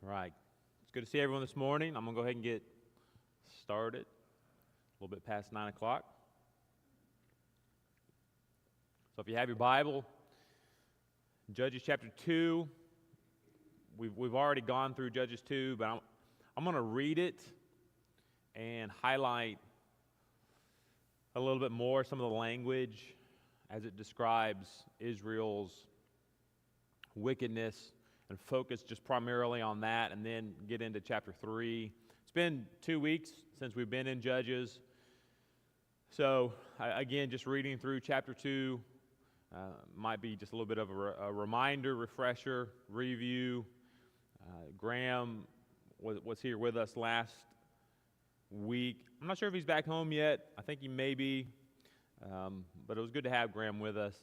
right. It's good to see everyone this morning. I'm going to go ahead and get started a little bit past 9 o'clock. So if you have your Bible, Judges chapter 2, we've already gone through Judges 2, but I'm going to read it and highlight a little bit more some of the language as it describes Israel's wickedness and focus just primarily on that, and then get into chapter 3. It's been 2 weeks since we've been in Judges. So, again, just reading through chapter 2 might be just a little bit of a reminder, refresher, review. Graham was here with us last week. I'm not sure if he's back home yet. I think he may be. But it was good to have Graham with us.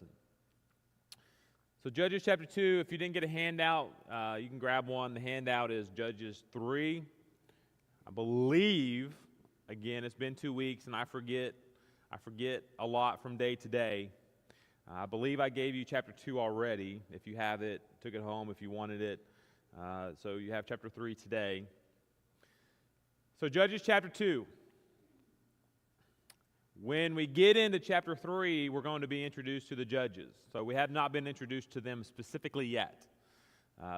So Judges chapter 2, if you didn't get a handout, you can grab one. The handout is Judges 3. I believe, again, it's been 2 weeks, and I forget a lot from day to day. I believe I gave you chapter 2 already. If you have it, took it home if you wanted it. So you have chapter 3 today. So Judges chapter 2. When we get into chapter 3, we're going to be introduced to the judges. So we have not been introduced to them specifically yet.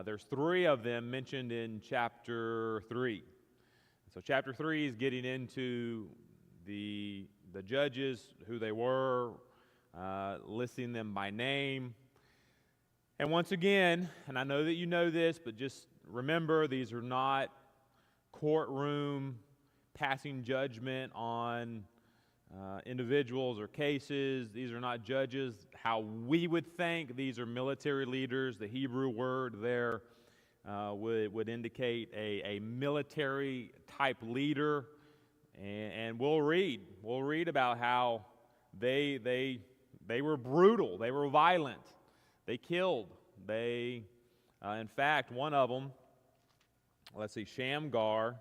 There's 3 of them mentioned in chapter 3. So chapter 3 is getting into the judges, who they were, listing them by name. And once again, and I know that you know this, but just remember, these are not courtroom passing judgment on individuals or cases. These are not judges how we would think. These are military leaders. The Hebrew word there would indicate a military type leader, and we'll read about how they were brutal, they were violent, they killed. In fact, one of them, let's see, Shamgar,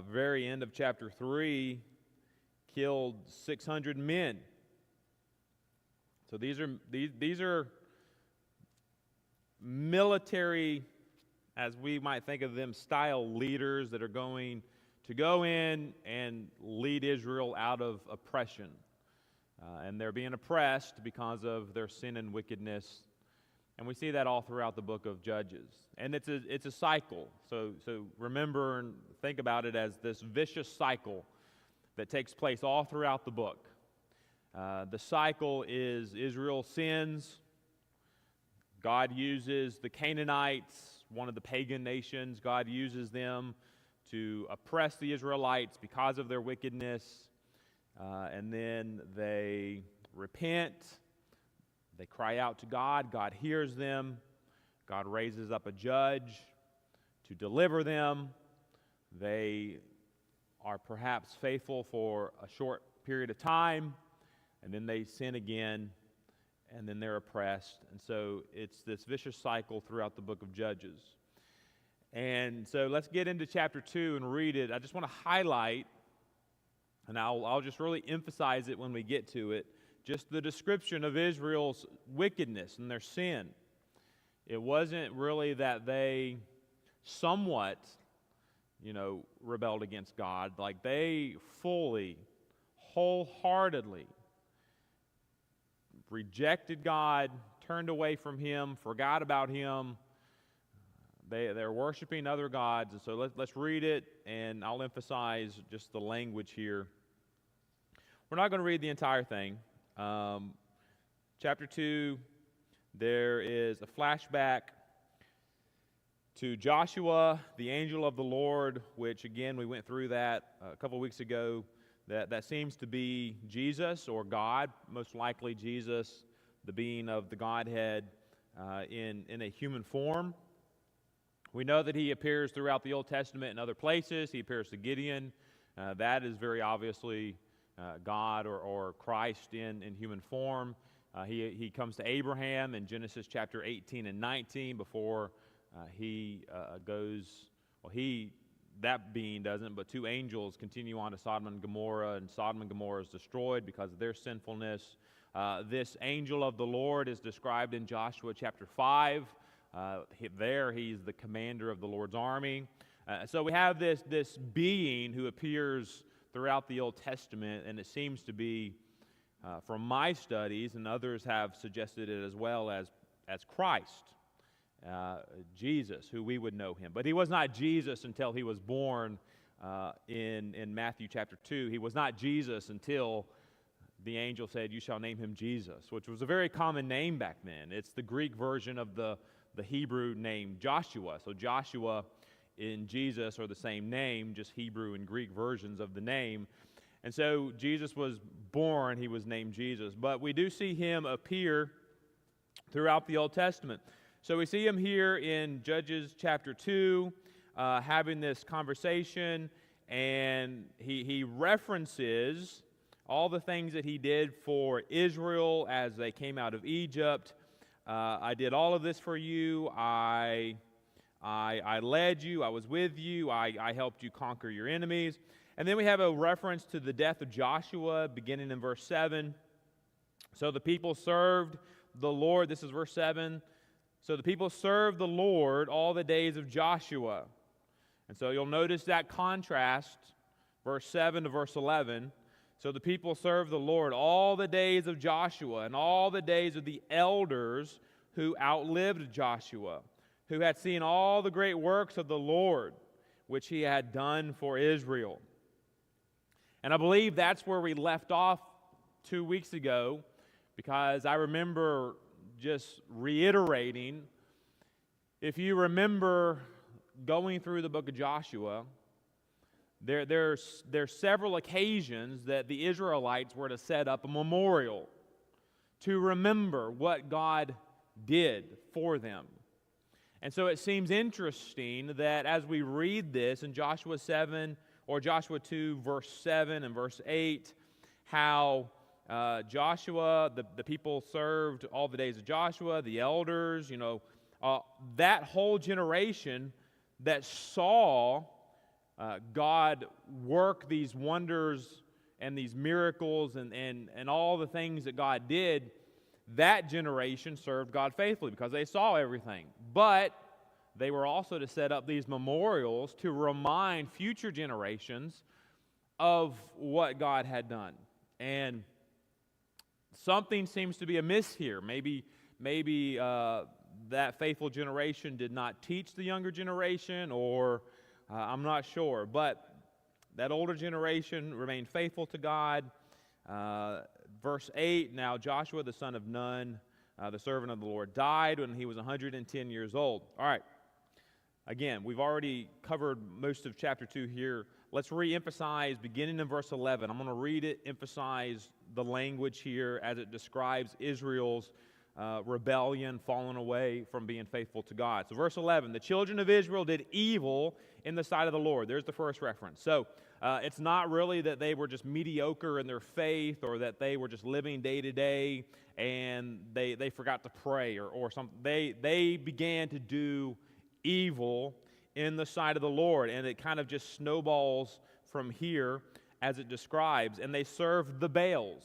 very end of chapter 3, killed 600 men. So these are military, as we might think of them, style leaders that are going to go in and lead Israel out of oppression. And they're being oppressed because of their sin and wickedness. And we see that all throughout the book of Judges. And it's a cycle. So remember and think about it as this vicious cycle that takes place all throughout the book. The cycle is Israel sins. God uses the Canaanites, one of the pagan nations. God uses them to oppress the Israelites because of their wickedness. And then they repent. They cry out to God. God hears them. God raises up a judge to deliver them. They are perhaps faithful for a short period of time, and then they sin again, and then they're oppressed. And so it's this vicious cycle throughout the book of Judges. And so let's get into chapter 2 and read it. I just want to highlight, and I'll just really emphasize it when we get to it, just the description of Israel's wickedness and their sin. It wasn't really that they somewhat rebelled against God. Like, they fully, wholeheartedly rejected God, turned away from Him, forgot about Him. They're worshiping other gods. And so let's read it, and I'll emphasize just the language here. We're not going to read the entire thing. Chapter 2, there is a flashback to Joshua, the angel of the Lord, which, again, we went through that a couple weeks ago. That seems to be Jesus or God, most likely Jesus, the being of the Godhead in a human form. We know that He appears throughout the Old Testament in other places. He appears to Gideon. That is very obviously God or Christ in human form. He comes to Abraham in Genesis chapter 18 and 19 before that being doesn't, but 2 angels continue on to Sodom and Gomorrah, and Sodom and Gomorrah is destroyed because of their sinfulness. This angel of the Lord is described in Joshua chapter 5 There, he's the commander of the Lord's army. So we have this being who appears throughout the Old Testament, and it seems to be, from my studies, and others have suggested it as well, as Christ, Jesus, who we would know him. But he was not Jesus until he was born in Matthew chapter 2. He was not Jesus until the angel said, "You shall name him Jesus," which was a very common name back then. It's the Greek version of the Hebrew name Joshua. So Joshua and Jesus are the same name, just Hebrew and Greek versions of the name. And so Jesus was born, he was named Jesus. But we do see him appear throughout the Old Testament. So we see him here in Judges chapter 2, having this conversation, and he references all the things that he did for Israel as they came out of Egypt. I did all of this for you. I led you. I was with you. I helped you conquer your enemies. And then we have a reference to the death of Joshua, beginning in verse 7. So the people served the Lord. This is verse 7. So the people served the Lord all the days of Joshua. And so you'll notice that contrast, verse 7 to verse 11. So the people served the Lord all the days of Joshua and all the days of the elders who outlived Joshua, who had seen all the great works of the Lord, which he had done for Israel. And I believe that's where we left off 2 weeks ago, because I remember just reiterating, if you remember going through the book of Joshua, there's several occasions that the Israelites were to set up a memorial to remember what God did for them. And so it seems interesting that as we read this in Joshua 7 or Joshua 2 verse 7 and verse 8, how Joshua, the people served all the days of Joshua, the elders, that whole generation that saw God work these wonders and these miracles and all the things that God did, that generation served God faithfully because they saw everything. But they were also to set up these memorials to remind future generations of what God had done. And something seems to be amiss here. Maybe that faithful generation did not teach the younger generation, or I'm not sure. But that older generation remained faithful to God. Verse 8, now Joshua the son of Nun, the servant of the Lord, died when he was 110 years old. All right. Again, we've already covered most of chapter 2 here. Let's re-emphasize beginning in verse 11. I'm going to read it, emphasize the language here as it describes Israel's rebellion, falling away from being faithful to God. So verse 11, the children of Israel did evil in the sight of the Lord. There's the first reference. So it's not really that they were just mediocre in their faith, or that they were just living day to day and they forgot to pray or something. They began to do evil in the sight of the Lord, and it kind of just snowballs from here as it describes. And they served the Baals.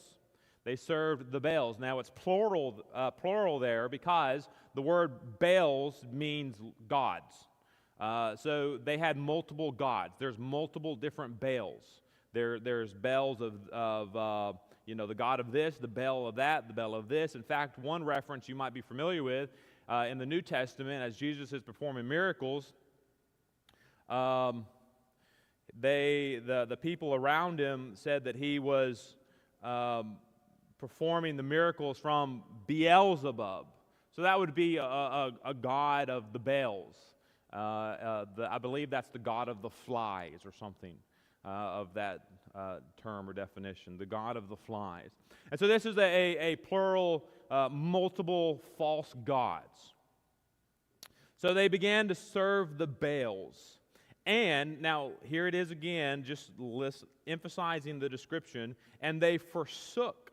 They served the Baals. Now it's plural there because the word Baals means gods. So they had multiple gods. There's multiple different Baals. There's Baals of the god of this, the Baal of that, the Baal of this. In fact, one reference you might be familiar with in the New Testament, as Jesus is performing miracles, the people around him said that he was performing the miracles from Beelzebub. So that would be a god of the Baals. I believe that's the god of the flies or something of that term or definition, the god of the flies. And so this is a plural, multiple false gods. So they began to serve the Baals. And now here it is again, just emphasizing the description, and they forsook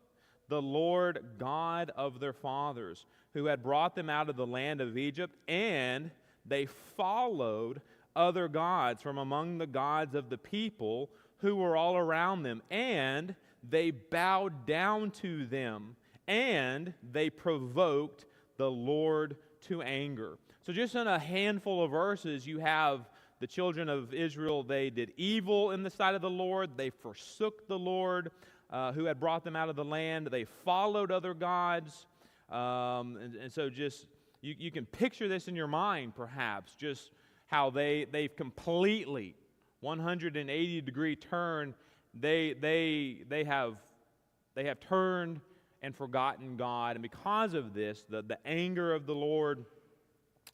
the Lord God of their fathers, who had brought them out of the land of Egypt, and they followed other gods from among the gods of the people who were all around them, and they bowed down to them, and they provoked the Lord to anger. So just in a handful of verses, you have the children of Israel, they did evil in the sight of the Lord. They forsook the Lord who had brought them out of the land. They followed other gods. And so just, you can picture this in your mind, perhaps, just how they've completely 180-degree turn. They have turned and forgotten God. And because of this, the anger of the Lord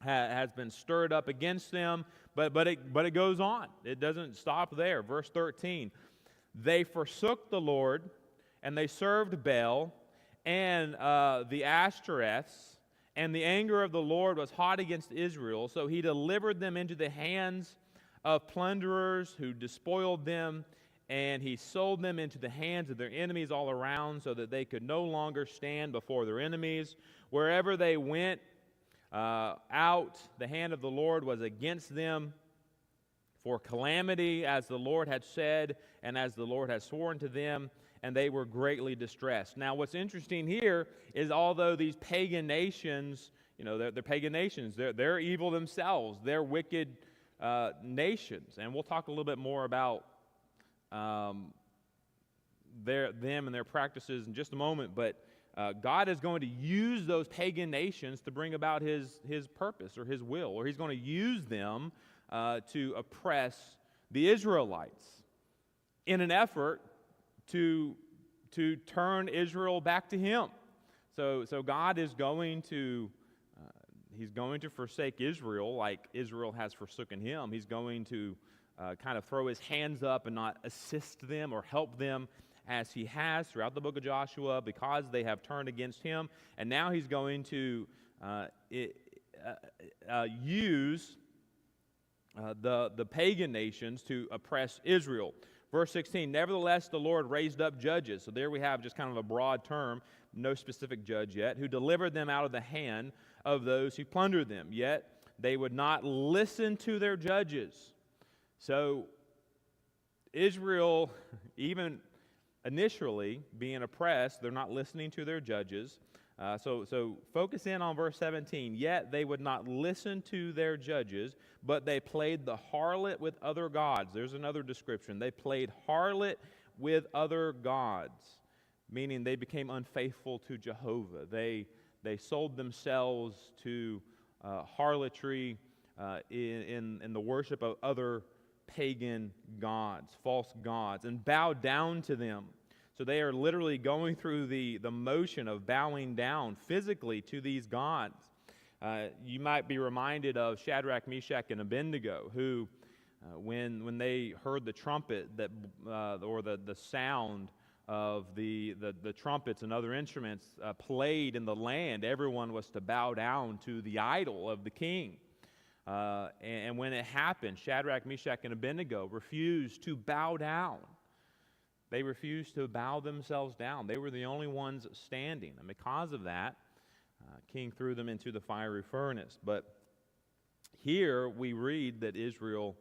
has been stirred up against them, but it goes on. It doesn't stop there. Verse 13, they forsook the Lord, and they served Baal and the Ashtoreths, and the anger of the Lord was hot against Israel, so he delivered them into the hands of plunderers who despoiled them, and he sold them into the hands of their enemies all around, so that they could no longer stand before their enemies. Wherever they went, out, the hand of the Lord was against them for calamity, as the Lord had said, and as the Lord had sworn to them, and they were greatly distressed. Now, what's interesting here is although these pagan nations, they're pagan nations, they're evil themselves, they're wicked nations, and we'll talk a little bit more about them and their practices in just a moment, but God is going to use those pagan nations to bring about his purpose or his will, or he's going to use them to oppress the Israelites in an effort to turn Israel back to him. So God is going to he's going to forsake Israel like Israel has forsaken him. He's going to kind of throw his hands up and not assist them or help them as he has throughout the book of Joshua, because they have turned against him. And now he's going to use the pagan nations to oppress Israel. Verse 16, nevertheless the Lord raised up judges. So there we have just kind of a broad term, no specific judge yet, who delivered them out of the hand of those who plundered them. Yet they would not listen to their judges. So Israel, even initially being oppressed, they're not listening to their judges. So focus in on verse 17. Yet they would not listen to their judges, but they played the harlot with other gods. There's another description. They played harlot with other gods, meaning they became unfaithful to Jehovah. They sold themselves to harlotry in the worship of other pagan gods, false gods, and bowed down to them. So they are literally going through the motion of bowing down physically to these gods. You might be reminded of Shadrach, Meshach, and Abednego, who, when they heard the trumpet or the sound of the trumpets and other instruments played in the land, everyone was to bow down to the idol of the king. And when it happened, Shadrach, Meshach, and Abednego refused to bow down. They refused to bow themselves down. They were the only ones standing. And because of that, King threw them into the fiery furnace. But here we read that Israel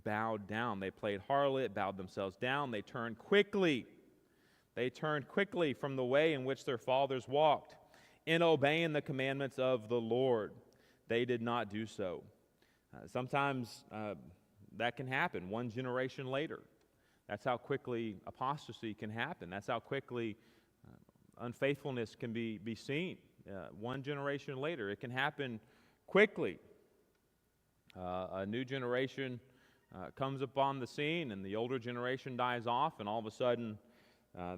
bowed down. They played harlot, bowed themselves down. They turned quickly. They turned quickly from the way in which their fathers walked, in obeying the commandments of the Lord. They did not do so. Sometimes that can happen one generation later. That's how quickly apostasy can happen. That's how quickly unfaithfulness can be seen. One generation later, it can happen quickly. A new generation comes upon the scene, and the older generation dies off, and all of a sudden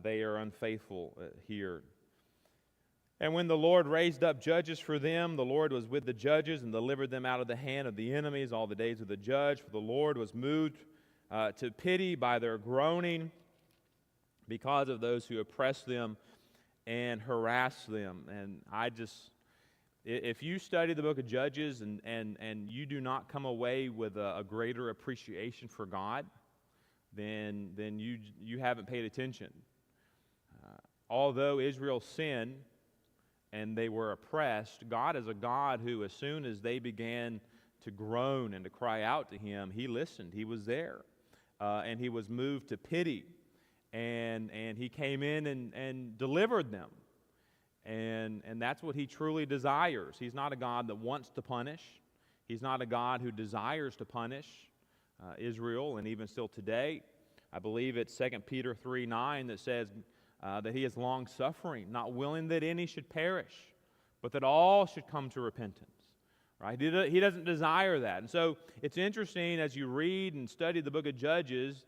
they are unfaithful here. And when the Lord raised up judges for them, the Lord was with the judges and delivered them out of the hand of the enemies all the days of the judge. For the Lord was moved to pity by their groaning because of those who oppress them and harass them. And if you study the book of Judges and you do not come away with a greater appreciation for God, then you haven't paid attention. Although Israel sinned and they were oppressed, God is a God who, as soon as they began to groan and to cry out to him, he listened. He was there. And he was moved to pity. And he came in and delivered them. And that's what he truly desires. He's not a God that wants to punish. He's not a God who desires to punish Israel, and even still today. I believe it's 2 Peter 3:9 that says that He is long-suffering, not willing that any should perish, but that all should come to repentance. Right? He doesn't desire that. And so it's interesting as you read and study the book of Judges,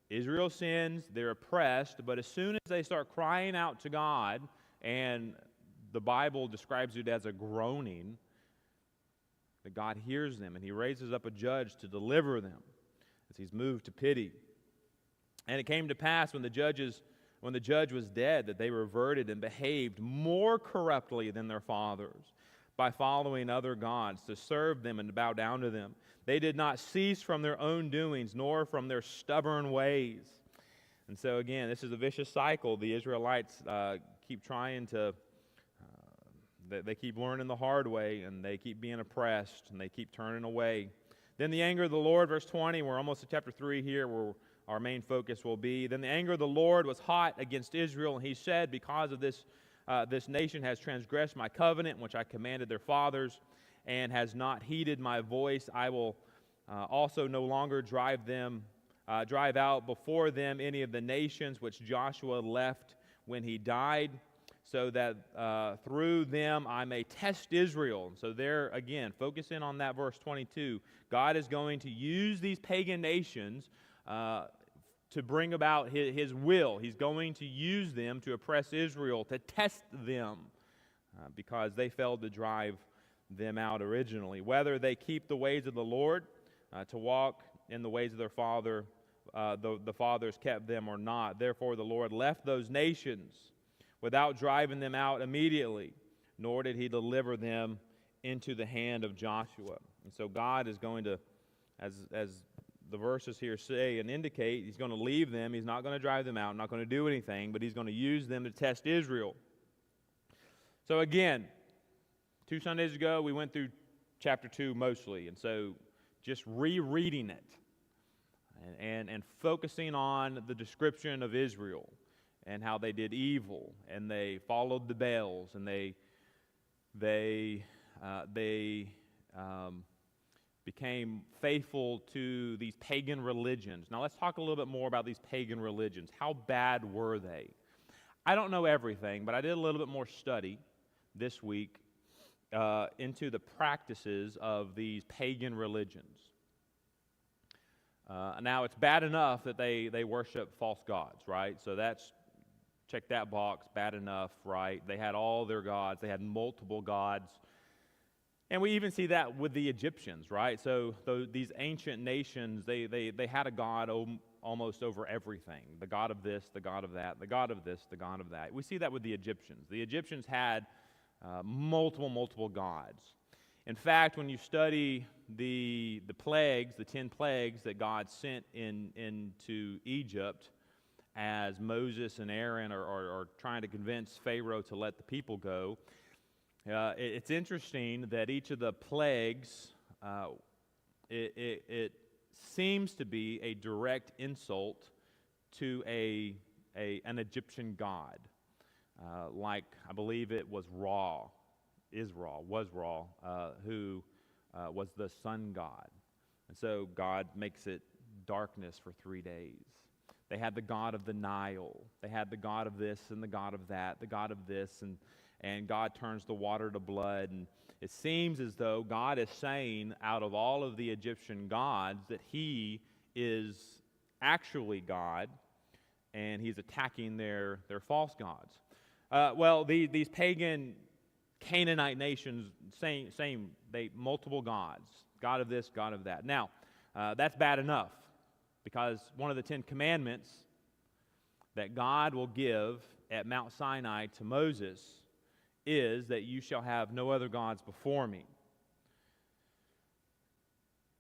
Israel sins, they're oppressed, but as soon as they start crying out to God, and the Bible describes it as a groaning, that God hears them, and He raises up a judge to deliver them as He's moved to pity. And it came to pass when the judge was dead that they reverted and behaved more corruptly than their fathers, by following other gods to serve them and to bow down to them. They did not cease from their own doings, nor from their stubborn ways. And so again, this is a vicious cycle. The Israelites keep trying to, they keep learning the hard way, and they keep being oppressed, and they keep turning away. Then the anger of the Lord, verse 20, we're almost to chapter 3 here, where our main focus will be. Then the anger of the Lord was hot against Israel, and He said, because of this nation has transgressed my covenant, which I commanded their fathers, and has not heeded my voice, I will also no longer drive out before them any of the nations which Joshua left when he died, so that through them I may test Israel. So there again, focus in on that verse 22. God is going to use these pagan nations to bring about His will. He's going to use them to oppress Israel, to test them, because they failed to drive them out originally. Whether they keep the ways of the Lord, to walk in the ways of their father, the fathers kept them or not. Therefore the Lord left those nations without driving them out immediately, nor did He deliver them into the hand of Joshua. And so God is going to, as the verses here say and indicate, He's going to leave them. He's not going to drive them out, not going to do anything, but He's going to use them to test Israel. So again, 2 Sundays ago, we went through chapter 2 mostly, and so just rereading it and focusing on the description of Israel and how they did evil, and they followed the Baals, and they became faithful to these pagan religions. Now let's talk a little bit more about these pagan religions. How bad were they? I don't know everything, but I did a little bit more study this week into the practices of these pagan religions. Now it's bad enough that they worship false gods, right? So check that box, bad enough, right? They had all their gods. They had multiple gods. And we even see that with the Egyptians, right? So these ancient nations, they had a god almost over everything. The god of this, the god of that, the god of this, the god of that. We see that with the Egyptians. The Egyptians had multiple gods. In fact, when you study the plagues, the 10 plagues that God sent into Egypt, as Moses and Aaron are trying to convince Pharaoh to let the people go, it's interesting that each of the plagues, it seems to be a direct insult to an Egyptian god. Like, I believe it was Ra, who was the sun god. And so God makes it darkness for 3 days. They had the god of the Nile. They had the god of this and the god of that, the god of this, and God turns the water to blood. And it seems as though God is saying, out of all of the Egyptian gods, that He is actually God, and He's attacking their false gods. These pagan Canaanite nations, same, they multiple gods, god of this, god of that. Now, that's bad enough, because one of the 10 commandments that God will give at Mount Sinai to Moses is that you shall have no other gods before me.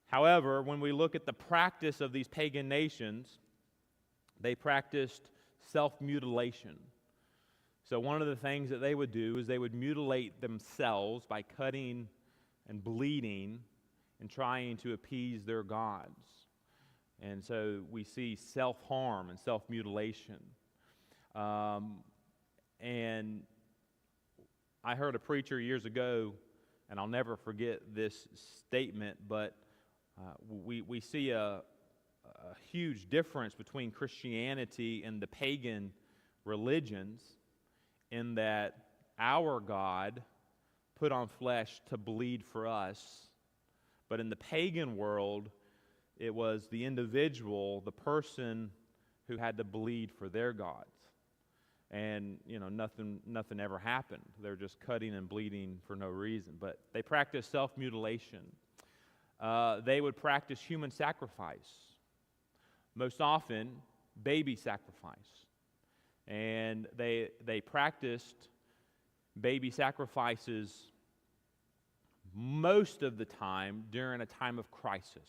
However, when we look at the practice of these pagan nations, they practiced self-mutilation. So one of the things that they would do is they would mutilate themselves by cutting and bleeding and trying to appease their gods. And so we see self-harm and self-mutilation. And I heard a preacher years ago and I'll never forget this statement, but we see a huge difference between Christianity and the pagan religions in that our God put on flesh to bleed for us, but in the pagan world, it was the individual, the person who had to bleed for their gods. And, nothing ever happened. They're just cutting and bleeding for no reason. But they practiced self-mutilation. They would practice human sacrifice. Most often, baby sacrifice. And they practiced baby sacrifices most of the time during a time of crisis.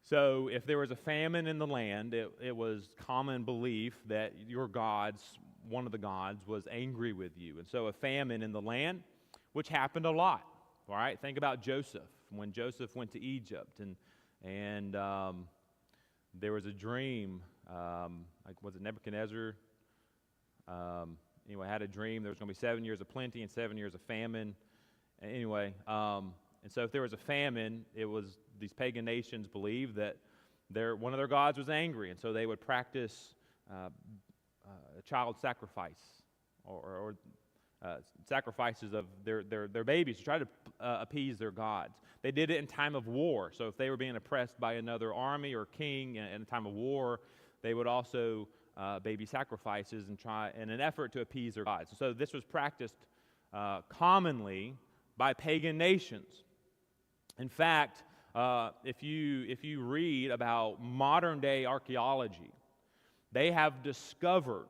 So if there was a famine in the land, it was common belief that one of the gods, was angry with you. And so a famine in the land, which happened a lot, all right? Think about Joseph, when Joseph went to Egypt, and there was a dream, was it Nebuchadnezzar? Had a dream. There was going to be 7 years of plenty and 7 years of famine. Anyway, and so if there was a famine, it was these pagan nations believed that one of their gods was angry, and so they would practice child sacrifice or sacrifices of their babies to try to appease their gods. They did it in time of war. So if they were being oppressed by another army or king in a time of war, they would also baby sacrifices and try in an effort to appease their gods. So this was practiced commonly by pagan nations. In fact, if you read about modern day archaeology, they have discovered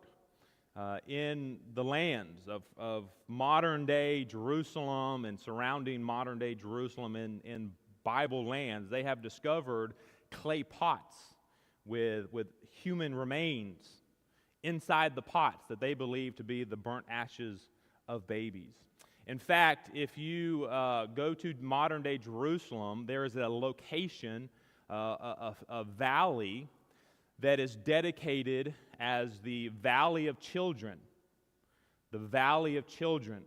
in the lands of modern day Jerusalem and surrounding modern day Jerusalem in Bible lands, they have discovered clay pots with human remains inside the pots that they believe to be the burnt ashes of babies. In fact, if you go to modern-day Jerusalem, there is a location, a valley, that is dedicated as the Valley of Children. The Valley of Children.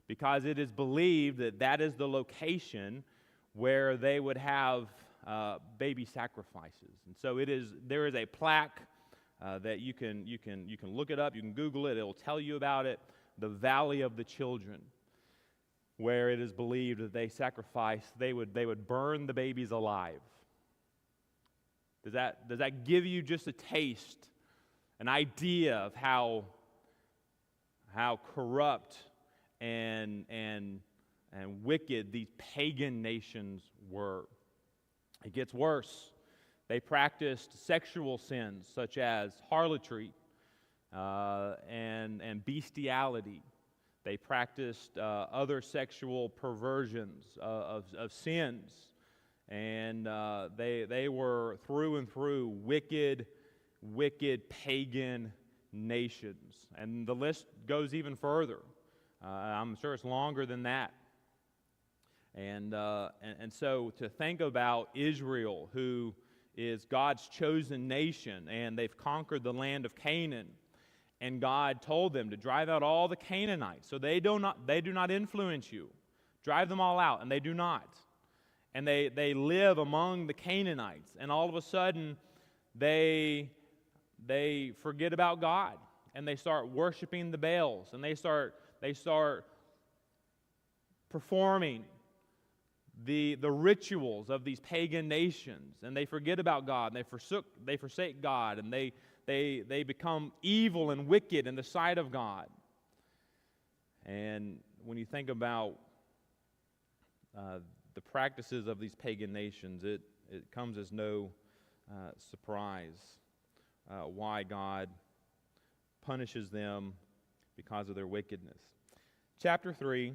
Because it is believed that that is the location where they would have baby sacrifices. And so there is a plaque that you can look it up, you can Google it, it will tell you about it, the Valley of the Children, where it is believed that they would burn the babies alive. Does that give you just a taste, an idea of how corrupt and wicked these pagan nations were? It gets worse. They practiced sexual sins such as harlotry and bestiality. They practiced other sexual perversions of sins, and they were through and through wicked pagan nations. And the list goes even further. I'm sure it's longer than that. And so to think about Israel, who is God's chosen nation, and they've conquered the land of Canaan, and God told them to drive out all the Canaanites, so they do not influence you. Drive them all out, and they do not. And they live among the Canaanites, and all of a sudden they forget about God, and they start worshiping the Baals, and they start performing the rituals of these pagan nations, and they forget about God, and they forsake God, and they become evil and wicked in the sight of God. And when you think about the practices of these pagan nations, it comes as no surprise why God punishes them because of their wickedness. Chapter 3,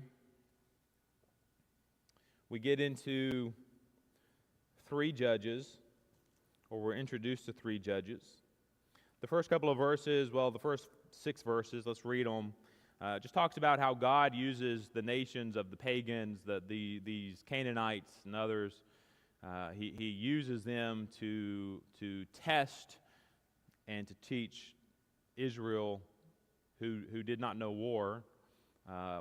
we get into 3 judges, or we're introduced to 3 judges. The first couple of verses, the first 6 verses, let's read them. Just talks about how God uses the nations of the pagans, these Canaanites and others. He uses them to test and to teach Israel, who did not know war,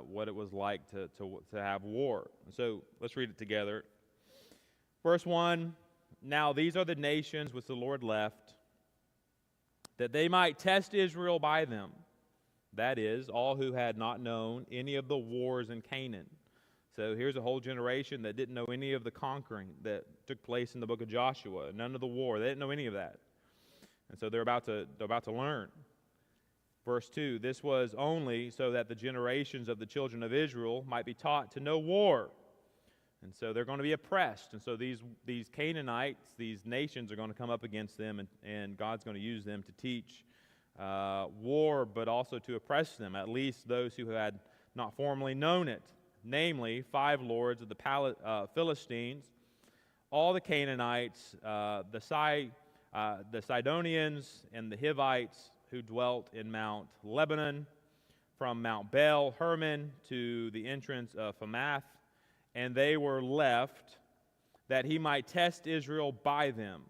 what it was like to have war. So let's read it together. Verse 1, now these are the nations which the Lord left, that they might test Israel by them. That is, all who had not known any of the wars in Canaan. So here's a whole generation that didn't know any of the conquering that took place in the book of Joshua, none of the war. They didn't know any of that. And so they're about to learn. Verse 2, this was only so that the generations of the children of Israel might be taught to know war. And so they're going to be oppressed. And so these Canaanites, these nations are going to come up against them, and God's going to use them to teach war, but also to oppress them, at least those who had not formerly known it, namely 5 lords of the Philistines, all the Canaanites, the Sidonians, and the Hivites who dwelt in Mount Lebanon, from Mount Baal Hermon to the entrance of Hamath, and they were left that he might test Israel by them,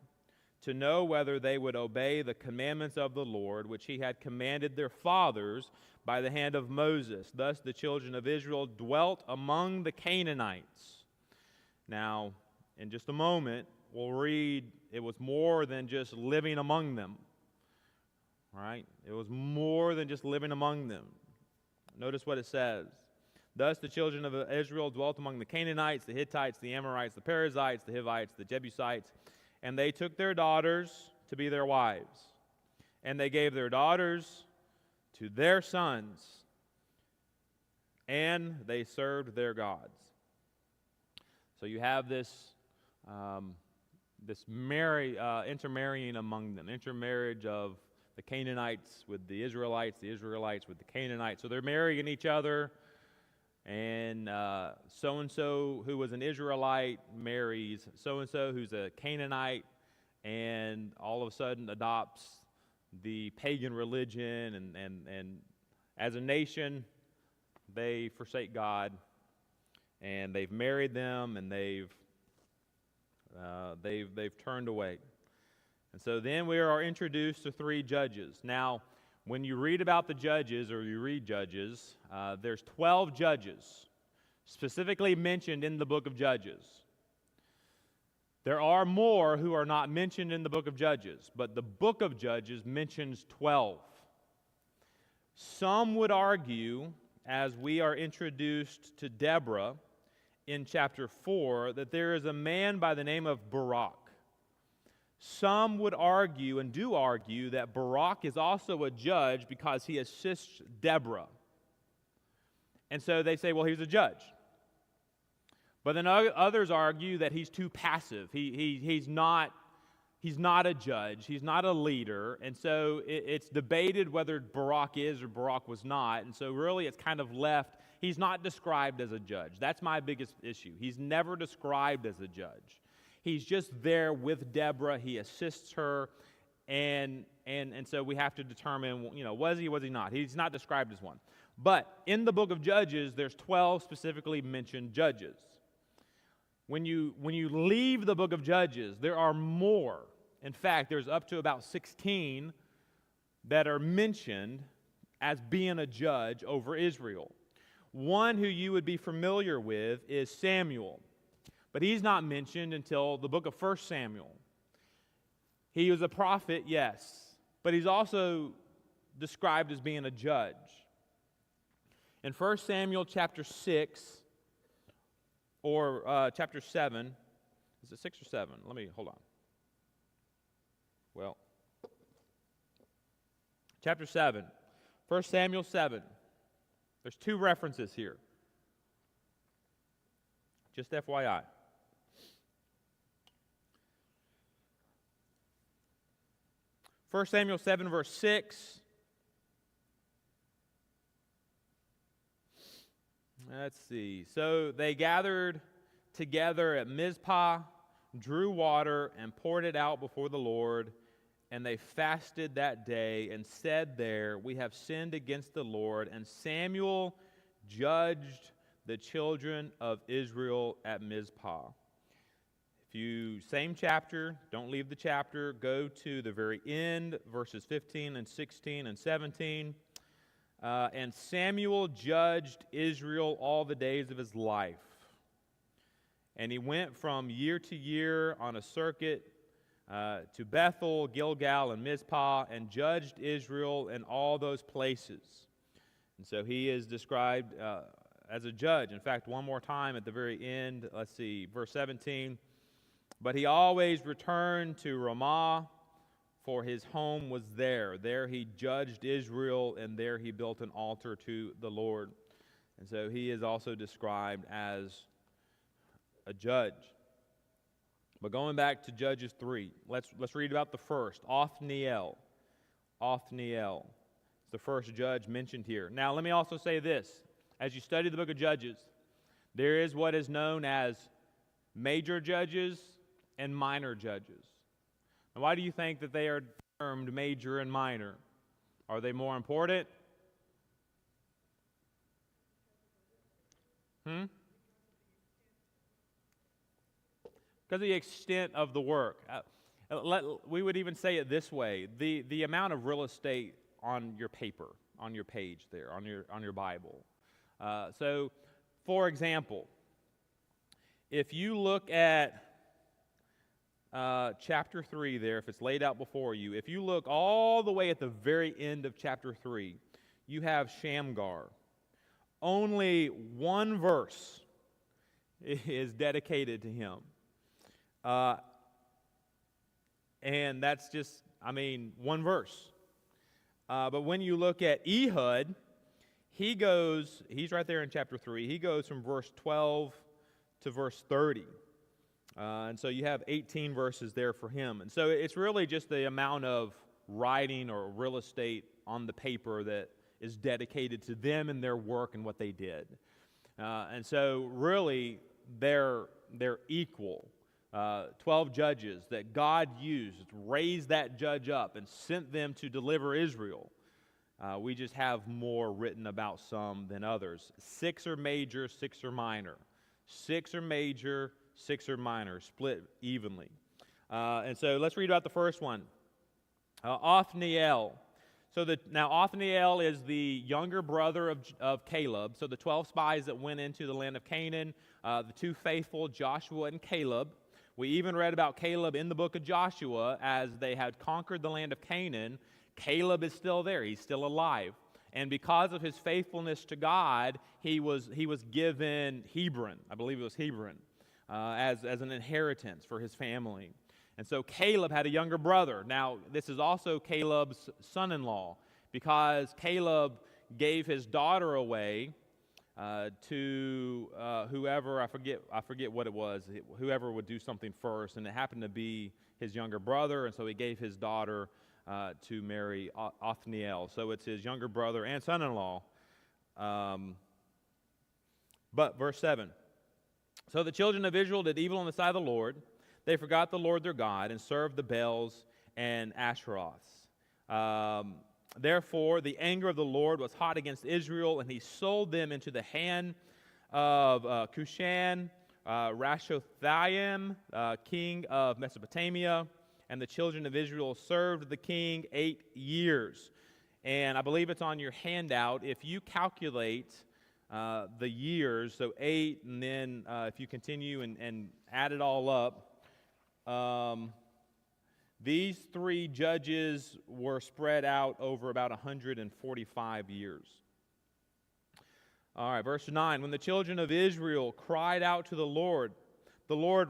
to know whether they would obey the commandments of the Lord, which he had commanded their fathers by the hand of Moses. Thus the children of Israel dwelt among the Canaanites. Now, in just a moment, we'll read it was more than just living among them. Right? It was more than just living among them. Notice what it says. Thus the children of Israel dwelt among the Canaanites, the Hittites, the Amorites, the Perizzites, the Hivites, the Jebusites, and they took their daughters to be their wives. And they gave their daughters to their sons, and they served their gods. So you have this intermarrying among them, intermarriage of the Canaanites with the Israelites with the Canaanites. So they're marrying each other, and so-and-so who was an Israelite marries so-and-so who's a Canaanite, and all of a sudden adopts the pagan religion, and as a nation, they forsake God, and they've married them, and they've turned away. And so then we are introduced to 3 judges. Now, when you read about the judges, or you read Judges, there's 12 judges specifically mentioned in the book of Judges. There are more who are not mentioned in the book of Judges, but the book of Judges mentions 12. Some would argue, as we are introduced to Deborah in chapter 4, that there is a man by the name of Barak. Some would argue, and do argue, that Barak is also a judge because he assists Deborah. And so they say, well, he's a judge. But then others argue that he's too passive. He's not a judge. He's not a leader. And so it's debated whether Barak is or Barak was not. And so really it's kind of left. He's not described as a judge. That's my biggest issue. He's never described as a judge. He's just there with Deborah. He assists her, and so we have to determine, was he not? He's not described as one. But in the book of Judges, there's 12 specifically mentioned judges. When you leave the book of Judges, there are more. In fact, there's up to about 16 that are mentioned as being a judge over Israel. One who you would be familiar with is Samuel. But he's not mentioned until the book of 1 Samuel. He was a prophet, yes, but he's also described as being a judge. In 1 Samuel chapter 6, or chapter 7, is it 6 or 7? Hold on. Well, chapter 7, 1 Samuel 7. There's 2 references here. Just FYI. 1 Samuel 7, verse 6. Let's see. So they gathered together at Mizpah, drew water, and poured it out before the Lord. And they fasted that day and said there, we have sinned against the Lord. And Samuel judged the children of Israel at Mizpah. Same chapter, don't leave the chapter, go to the very end, verses 15 and 16 and 17. And Samuel judged Israel all the days of his life. And he went from year to year on a circuit to Bethel, Gilgal, and Mizpah, and judged Israel in all those places. And so he is described as a judge. In fact, one more time at the very end, let's see, verse 17. But he always returned to Ramah, for his home was there. There he judged Israel, and there he built an altar to the Lord. And so he is also described as a judge. But going back to Judges 3, let's read about the first, Othniel. Othniel is the first judge mentioned here. Now, let me also say this. As you study the book of Judges, there is what is known as major judges and minor judges. Now, why do you think that they are termed major and minor? Are they more important? Because of the extent of the work. We would even say it this way: the amount of real estate on your paper, on your page there, on your Bible. So, for example, if you look at chapter 3 there, if it's laid out before you, if you look all the way at the very end of chapter 3, you have Shamgar. Only one verse is dedicated to him. And that's just, one verse. But when you look at Ehud, he's right there in chapter 3. He goes from verse 12 to verse 30. And so you have 18 verses there for him. And so it's really just the amount of writing or real estate on the paper that is dedicated to them and their work and what they did. And so really they're equal. 12 judges that God used, raised that judge up and sent them to deliver Israel. We just have more written about some than others. 6 are major, 6 are minor. 6 are major, 6 are minor, split evenly. And so let's read about the first one. Othniel. Now Othniel is the younger brother of Caleb. So the 12 spies that went into the land of Canaan, the 2 faithful, Joshua and Caleb. We even read about Caleb in the book of Joshua as they had conquered the land of Canaan. Caleb is still there. He's still alive. And because of his faithfulness to God, he was given Hebron. I believe it was Hebron. As an inheritance for his family. And so Caleb had a younger brother. Now, this is also Caleb's son-in-law, because Caleb gave his daughter away to whoever, I forget what it was, whoever would do something first, and it happened to be his younger brother, and so he gave his daughter to marry Othniel. So it's his younger brother and son-in-law. But verse 7. So the children of Israel did evil on the side of the Lord. They forgot the Lord their God and served the Baals and Asheroths. Therefore, the anger of the Lord was hot against Israel, and he sold them into the hand of Cushan, Rashothaim, king of Mesopotamia. And the children of Israel served the king 8 years. And I believe it's on your handout. If you calculate the years, so 8, and then if you continue and add it all up, these 3 judges were spread out over about 145 years. All right, verse 9. When the children of Israel cried out to the Lord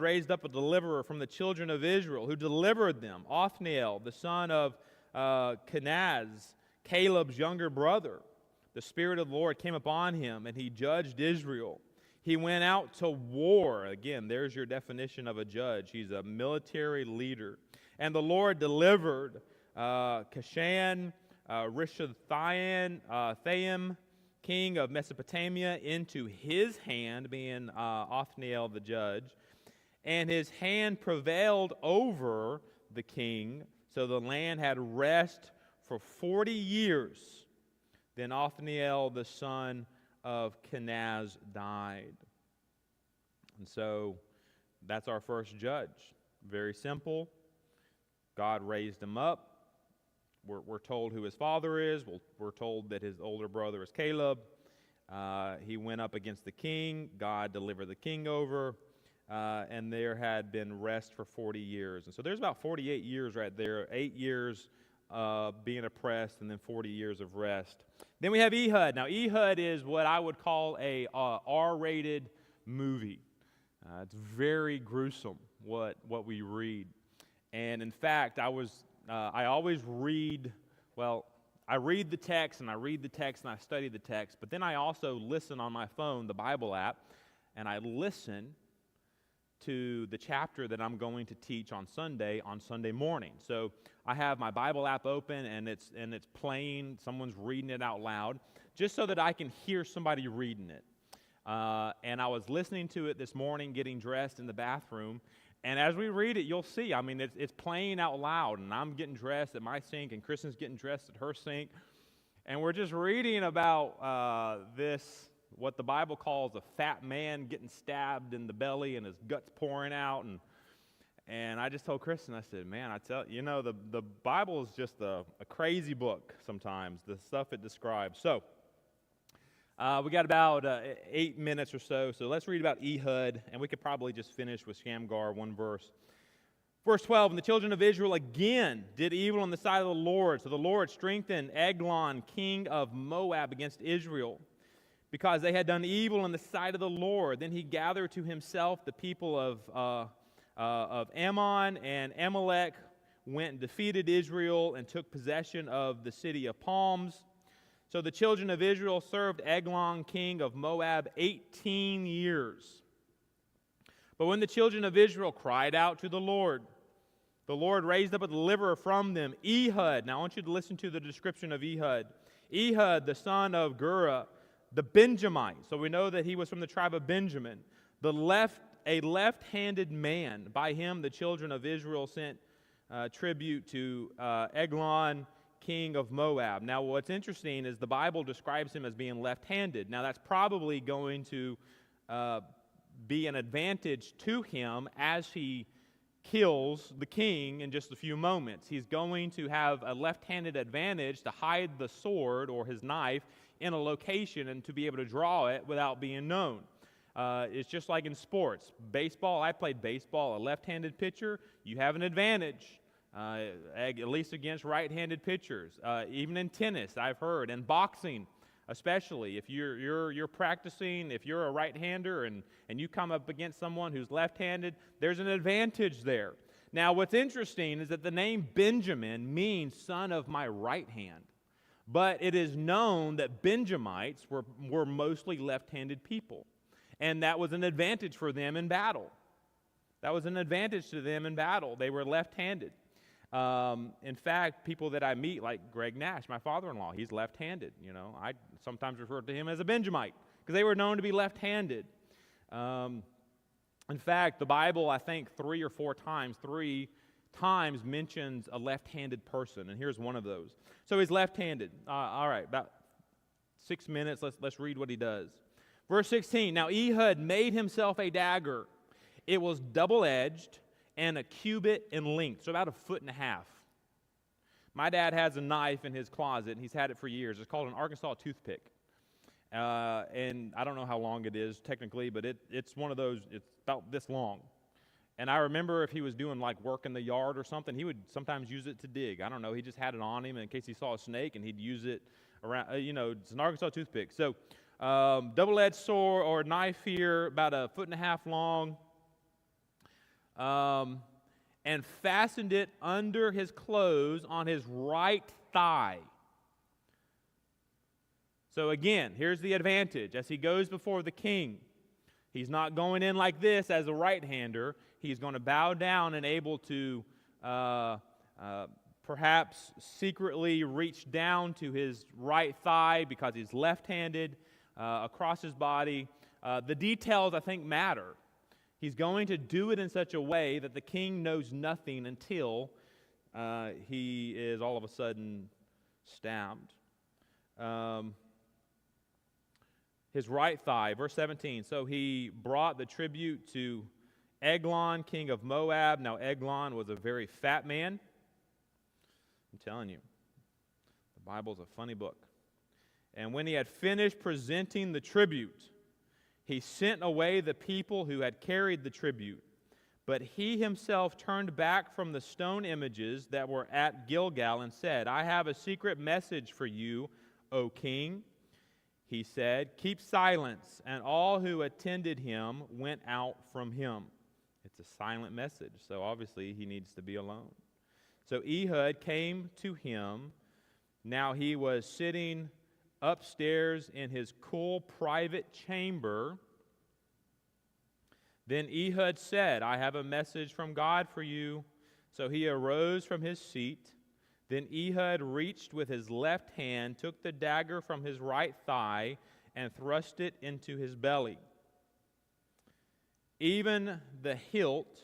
raised up a deliverer from the children of Israel, who delivered them, Othniel, the son of Kenaz, Caleb's younger brother. The Spirit of the Lord came upon him, and he judged Israel. He went out to war. Again, there's your definition of a judge. He's a military leader. And the Lord delivered Cushan, Rishathaim, king of Mesopotamia, into his hand, being Othniel the judge. And his hand prevailed over the king, so the land had rest for 40 years. Then Othniel, the son of Kenaz, died. And so that's our first judge. Very simple. God raised him up. we're told who his father is. We're told that his older brother is Caleb. He went up against the king. God delivered the king over. And there had been rest for 40 years. And so there's about 48 years right there, 8 years being oppressed, and then 40 years of rest. Then we have Ehud. Now, Ehud is what I would call a R-rated movie. It's very gruesome what we read. And in fact, I always read, I read the text, and I study the text, but then I also listen on my phone, the Bible app, and I listen to the chapter that I'm going to teach on Sunday morning. So I have my Bible app open, and it's playing, someone's reading it out loud, just so that I can hear somebody reading it. And I was listening to it this morning, getting dressed in the bathroom, and as we read it, you'll see, I mean, it's playing out loud, and I'm getting dressed at my sink, and Kristen's getting dressed at her sink, and we're just reading about this, what the Bible calls a fat man getting stabbed in the belly and his guts pouring out, and I just told Kristen, I said, man, I tell you, the Bible is just a crazy book sometimes, the stuff it describes. So we got about 8 minutes or so let's read about Ehud, and we could probably just finish with Shamgar, one verse. Verse 12, and the children of Israel again did evil in the sight of the Lord. So the Lord strengthened Eglon, king of Moab, against Israel, because they had done evil in the sight of the Lord. Then he gathered to himself the people of Ammon, and Amalek went and defeated Israel and took possession of the city of palms. So the children of Israel served Eglon, king of Moab, 18 years. But when the children of Israel cried out to the Lord raised up a deliverer from them, Ehud. Now I want you to listen to the description of Ehud. Ehud, the son of Gurah, the Benjamite. So we know that he was from the tribe of Benjamin. A left-handed man. By him the children of Israel sent tribute to Eglon, king of Moab. Now what's interesting is the Bible describes him as being left-handed. Now that's probably going to be an advantage to him as he kills the king in just a few moments. He's going to have a left-handed advantage to hide the sword or his knife in a location and to be able to draw it without being known. It's just like in sports. Baseball, I played baseball, a left-handed pitcher, you have an advantage, at least against right-handed pitchers. Even in tennis, I've heard, and boxing especially, if you're practicing, if you're a right-hander and you come up against someone who's left-handed, there's an advantage there. Now, what's interesting is that the name Benjamin means son of my right hand. But it is known that Benjamites were mostly left-handed people. And that was an advantage for them in battle. That was an advantage to them in battle. They were left-handed. In fact, people that I meet, like Greg Nash, my father-in-law, he's left-handed. I sometimes refer to him as a Benjamite because they were known to be left-handed. In fact, the Bible, I think, three times mentions a left-handed person, and here's one of those. So he's left-handed. All right, about 6 minutes. Let's read what he does. Verse 16, now Ehud made himself a dagger. It was double-edged and a cubit in length, so about 1.5 feet. My dad has a knife in his closet, and he's had it for years. It's called an Arkansas toothpick. And I don't know how long it is technically, but it's one of those, it's about this long. And I remember if he was doing like work in the yard or something, he would sometimes use it to dig. I don't know, he just had it on him in case he saw a snake, and he'd use it around, it's an Arkansas toothpick. So double-edged sword or knife here, about 1.5 feet long, and fastened it under his clothes on his right thigh. So again, here's the advantage. As he goes before the king, he's not going in like this as a right-hander. He's going to bow down and able to perhaps secretly reach down to his right thigh because he's left-handed across his body. The details, I think, matter. He's going to do it in such a way that the king knows nothing until he is all of a sudden stabbed. His right thigh, verse 17. So he brought the tribute to Eglon, king of Moab. Now Eglon was a very fat man. I'm telling you, Bible's a funny book. And when he had finished presenting the tribute, he sent away the people who had carried the tribute. But he himself turned back from the stone images that were at Gilgal and said, I have a secret message for you, O king. He said, keep silence. And all who attended him went out from him. It's a silent message, so obviously he needs to be alone. So Ehud came to him. Now he was sitting upstairs in his cool private chamber. Then Ehud said, I have a message from God for you. So he arose from his seat. Then Ehud reached with his left hand, took the dagger from his right thigh, and thrust it into his belly. Even the hilt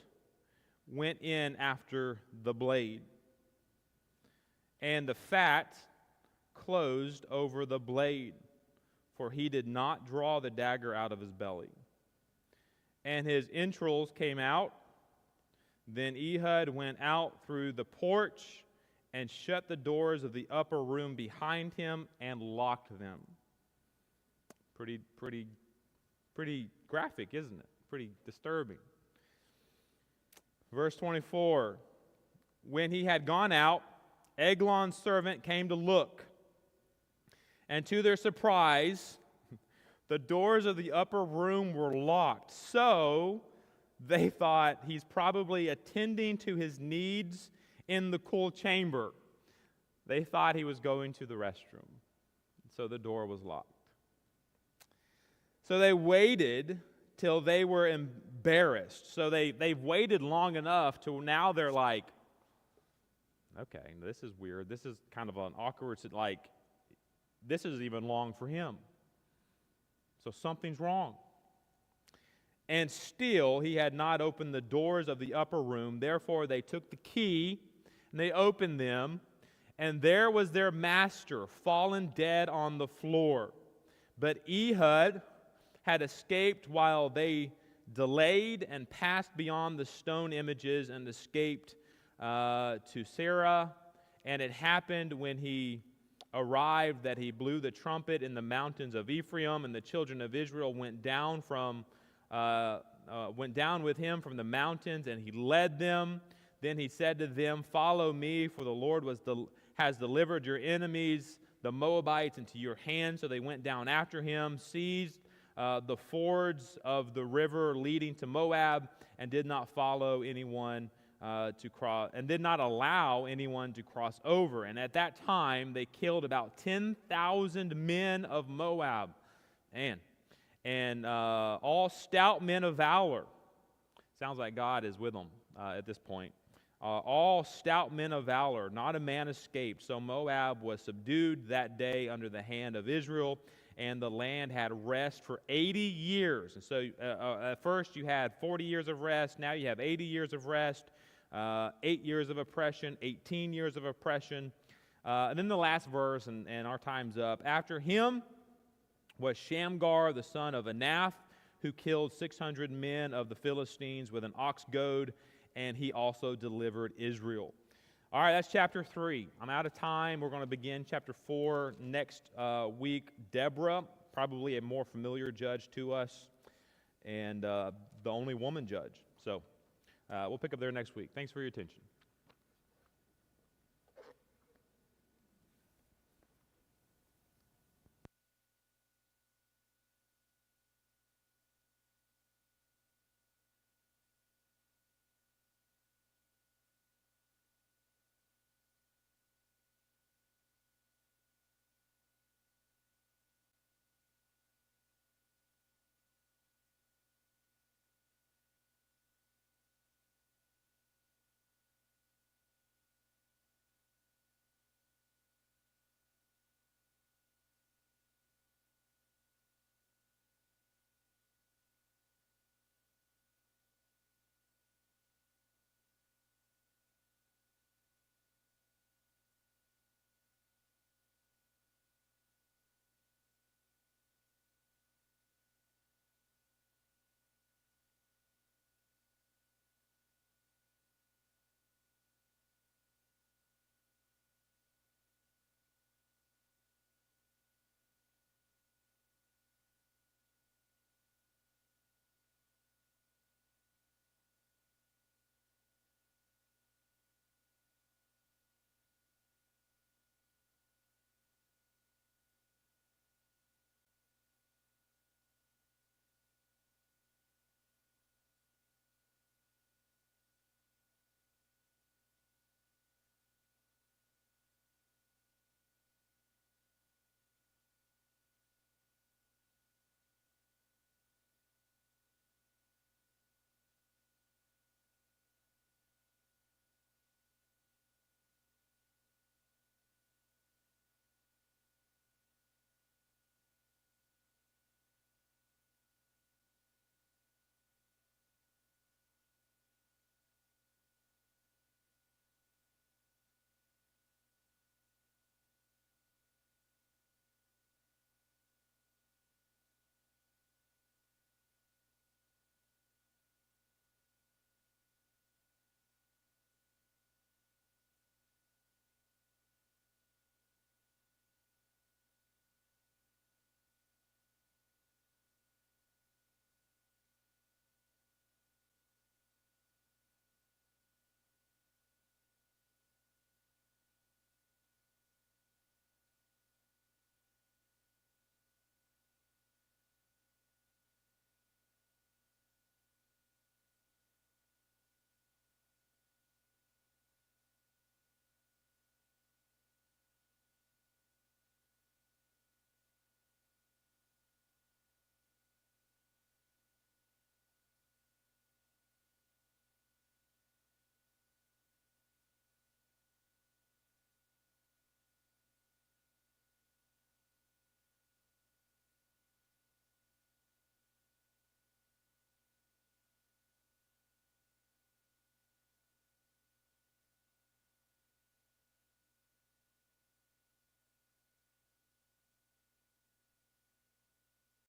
went in after the blade, and the fat closed over the blade, for he did not draw the dagger out of his belly. And his entrails came out. Then Ehud went out through the porch and shut the doors of the upper room behind him and locked them. Pretty graphic, isn't it? Pretty disturbing. Verse 24, when he had gone out, Eglon's servant came to look. And to their surprise, the doors of the upper room were locked. So they thought he's probably attending to his needs in the cool chamber. They thought he was going to the restroom. So the door was locked. So they waited till they were embarrassed. So they've waited long enough till now they're like, okay, this is weird. This is kind of an awkward, like, this is even long for him. So something's wrong. And still he had not opened the doors of the upper room. Therefore they took the key and they opened them. And there was their master fallen dead on the floor. But Ehud had escaped while they delayed and passed beyond the stone images and escaped to Sarah. And it happened when he arrived that he blew the trumpet in the mountains of Ephraim, and the children of Israel went down with him from the mountains, and he led them. Then he said to them, follow me, for the Lord has delivered your enemies, the Moabites, into your hand. So they went down after him, seized the fords of the river leading to Moab, and did not follow anyone to cross, and did not allow anyone to cross over. And at that time, they killed about 10,000 men of Moab, and all stout men of valor. Sounds like God is with them at this point. All stout men of valor, not a man escaped. So Moab was subdued that day under the hand of Israel, and the land had rest for 80 years. And so at first you had 40 years of rest, now you have 80 years of rest. 8 years of oppression, 18 years of oppression. And then the last verse, and our time's up. After him was Shamgar, the son of Anath, who killed 600 men of the Philistines with an ox goad, and he also delivered Israel. All right, that's chapter 3. I'm out of time. We're going to begin chapter 4 next week. Deborah, probably a more familiar judge to us, and the only woman judge. So we'll pick up there next week. Thanks for your attention.